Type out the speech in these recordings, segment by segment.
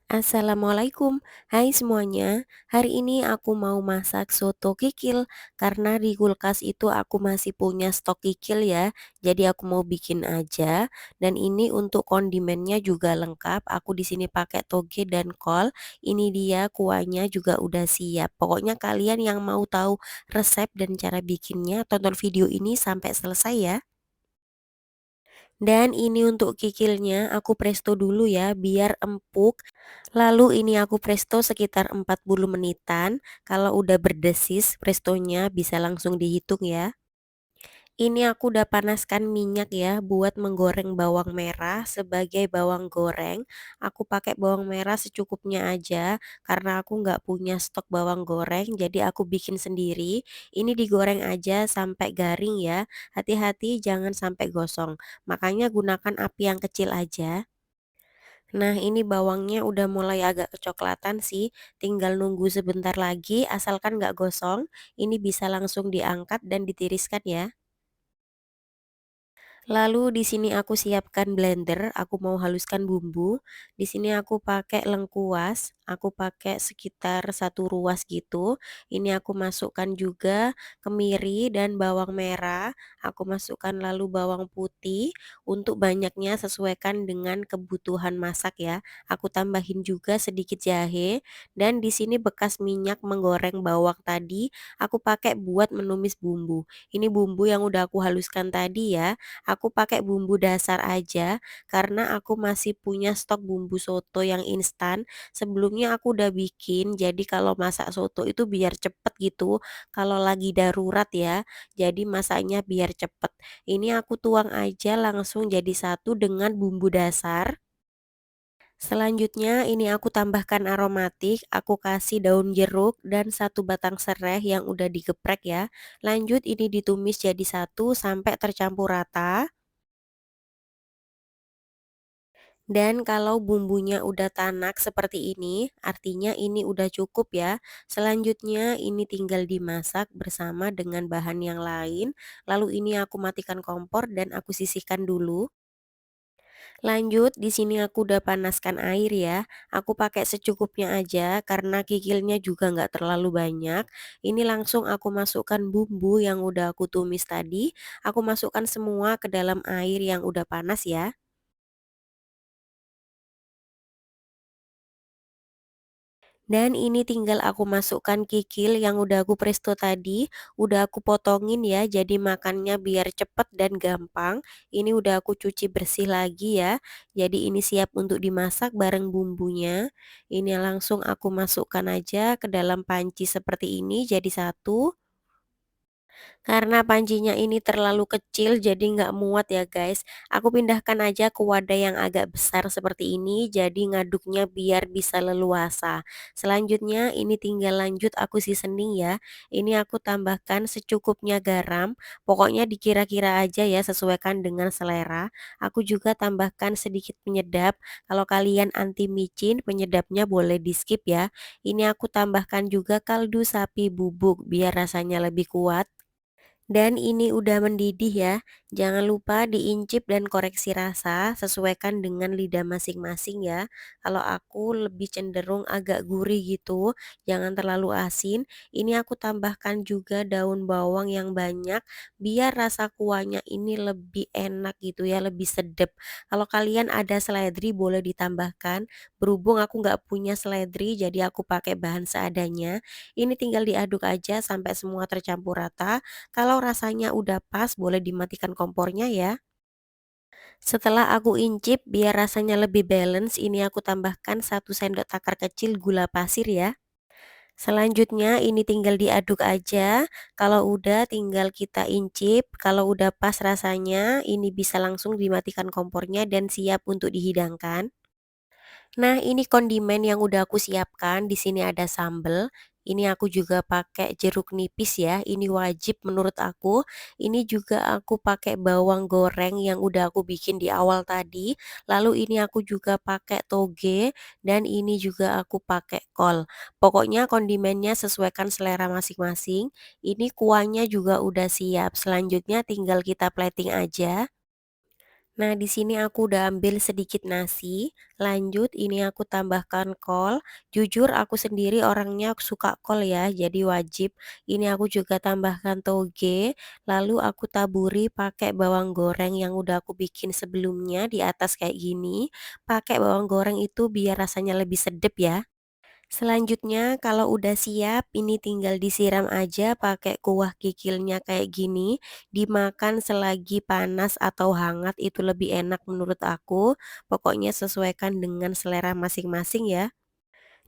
Assalamualaikum, hai semuanya. Hari ini aku mau masak soto kikil karena di kulkas itu aku masih punya stok kikil ya. Jadi aku mau bikin aja. Dan ini untuk kondimennya juga lengkap. Aku di sini pakai toge dan kol. Ini dia kuahnya juga udah siap. Pokoknya kalian yang mau tahu resep dan cara bikinnya, tonton video ini sampai selesai ya. Dan ini untuk kikilnya aku presto dulu ya biar empuk. Lalu ini aku presto sekitar 40 menitan. Kalau udah berdesis prestonya bisa langsung dihitung ya. Ini aku udah panaskan minyak ya buat menggoreng bawang merah sebagai bawang goreng. Aku pakai bawang merah secukupnya aja karena aku nggak punya stok bawang goreng jadi aku bikin sendiri. Ini digoreng aja sampai garing ya. Hati-hati jangan sampai gosong. Makanya gunakan api yang kecil aja. Nah, ini bawangnya udah mulai agak kecoklatan sih, tinggal nunggu sebentar lagi asalkan nggak gosong. Ini bisa langsung diangkat dan ditiriskan ya. Lalu di sini aku siapkan blender, aku mau haluskan bumbu. Di sini aku pakai lengkuas, aku pakai sekitar satu ruas gitu. Ini aku masukkan juga kemiri dan bawang merah. Aku masukkan lalu bawang putih. Untuk banyaknya sesuaikan dengan kebutuhan masak ya. Aku tambahin juga sedikit jahe dan di sini bekas minyak menggoreng bawang tadi aku pakai buat menumis bumbu. Ini bumbu yang udah aku haluskan tadi ya. Aku pakai bumbu dasar aja karena aku masih punya stok bumbu soto yang instan. Sebelumnya aku udah bikin, jadi kalau masak soto itu biar cepet gitu. Kalau lagi darurat ya, jadi masaknya biar cepet. Ini aku tuang aja langsung jadi satu dengan bumbu dasar. Selanjutnya ini aku tambahkan aromatik, aku kasih daun jeruk dan satu batang serai yang udah digeprek ya. Lanjut ini ditumis jadi satu sampai tercampur rata. Dan kalau bumbunya udah tanak seperti ini, artinya ini udah cukup ya. Selanjutnya ini tinggal dimasak bersama dengan bahan yang lain. Lalu ini aku matikan kompor dan aku sisihkan dulu. Lanjut, di sini aku udah panaskan air ya. Aku pakai secukupnya aja karena kikilnya juga nggak terlalu banyak. Ini langsung aku masukkan bumbu yang udah aku tumis tadi. Aku masukkan semua ke dalam air yang udah panas ya. Dan ini tinggal aku masukkan kikil yang udah aku presto tadi, udah aku potongin ya, jadi makannya biar cepet dan gampang. Ini udah aku cuci bersih lagi ya, jadi ini siap untuk dimasak bareng bumbunya. Ini langsung aku masukkan aja ke dalam panci seperti ini jadi satu. Karena pancinya ini terlalu kecil jadi nggak muat ya guys. Aku pindahkan aja ke wadah yang agak besar seperti ini jadi ngaduknya biar bisa leluasa. Selanjutnya ini tinggal lanjut aku seasoning ya. Ini aku tambahkan secukupnya garam. Pokoknya dikira-kira aja ya sesuaikan dengan selera. Aku juga tambahkan sedikit penyedap. Kalau kalian anti micin penyedapnya boleh di skip ya. Ini aku tambahkan juga kaldu sapi bubuk biar rasanya lebih kuat. Dan ini udah mendidih ya, jangan lupa diincip dan koreksi rasa, sesuaikan dengan lidah masing-masing ya. Kalau aku lebih cenderung agak gurih gitu, jangan terlalu asin. Ini aku tambahkan juga daun bawang yang banyak, biar rasa kuahnya ini lebih enak gitu ya, lebih sedap. Kalau kalian ada seledri boleh ditambahkan, berhubung aku nggak punya seledri, jadi aku pakai bahan seadanya. Ini tinggal diaduk aja sampai semua tercampur rata. Kalau rasanya udah pas boleh dimatikan kompornya ya. Setelah aku incip biar rasanya lebih balance, ini aku tambahkan 1 sendok takar kecil gula pasir ya. Selanjutnya ini tinggal diaduk aja. Kalau udah tinggal kita incip, kalau udah pas rasanya ini bisa langsung dimatikan kompornya dan siap untuk dihidangkan. Nah, ini kondimen yang udah aku siapkan. Di sini ada sambel. Ini aku juga pakai jeruk nipis ya. Ini wajib menurut aku. Ini juga aku pakai bawang goreng yang udah aku bikin di awal tadi. Lalu ini aku juga pakai toge dan ini juga aku pakai kol. Pokoknya kondimennya sesuaikan selera masing-masing. Ini kuahnya juga udah siap. Selanjutnya tinggal kita plating aja. Nah, di sini aku udah ambil sedikit nasi, lanjut ini aku tambahkan kol. Jujur aku sendiri orangnya suka kol ya, jadi wajib. Ini aku juga tambahkan toge, lalu aku taburi pakai bawang goreng yang udah aku bikin sebelumnya di atas kayak gini. Pakai bawang goreng itu biar rasanya lebih sedep ya. Selanjutnya kalau udah siap ini tinggal disiram aja pakai kuah kikilnya kayak gini, dimakan selagi panas atau hangat itu lebih enak menurut aku, pokoknya sesuaikan dengan selera masing-masing ya.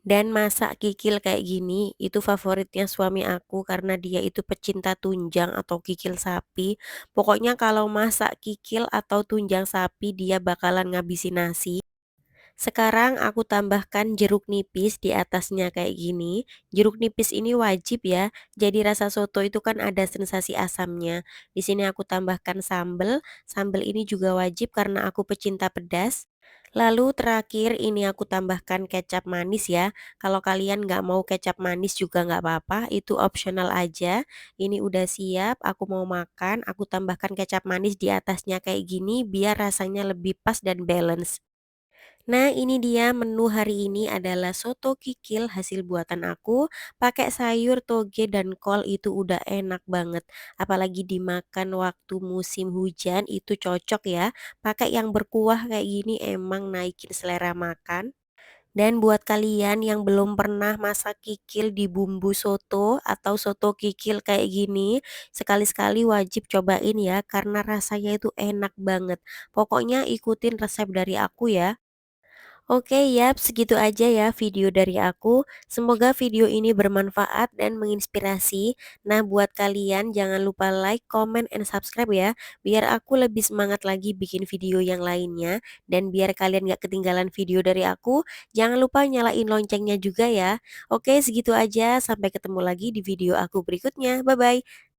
Dan masak kikil kayak gini itu favoritnya suami aku karena dia itu pecinta tunjang atau kikil sapi. Pokoknya kalau masak kikil atau tunjang sapi dia bakalan ngabisin nasi. Sekarang aku tambahkan jeruk nipis di atasnya kayak gini. Jeruk nipis ini wajib ya. Jadi rasa soto itu kan ada sensasi asamnya. Di sini aku tambahkan sambal. Sambal ini juga wajib karena aku pecinta pedas. Lalu terakhir ini aku tambahkan kecap manis ya. Kalau kalian nggak mau kecap manis juga nggak apa-apa, itu optional aja. Ini udah siap, aku mau makan, aku tambahkan kecap manis di atasnya kayak gini biar rasanya lebih pas dan balance. Nah, ini dia menu hari ini adalah soto kikil hasil buatan aku, pakai sayur toge dan kol itu udah enak banget. Apalagi dimakan waktu musim hujan itu cocok ya. Pakai yang berkuah kayak gini emang naikin selera makan. Dan buat kalian yang belum pernah masak kikil di bumbu soto atau soto kikil kayak gini, sekali-sekali wajib cobain ya karena rasanya itu enak banget. Pokoknya ikutin resep dari aku ya. Oke, yap, segitu aja ya video dari aku. Semoga video ini bermanfaat dan menginspirasi. Nah, buat kalian jangan lupa like, comment, and subscribe ya, biar aku lebih semangat lagi bikin video yang lainnya. Dan biar kalian gak ketinggalan video dari aku, jangan lupa nyalain loncengnya juga ya. Oke, segitu aja. Sampai ketemu lagi di video aku berikutnya. Bye-bye.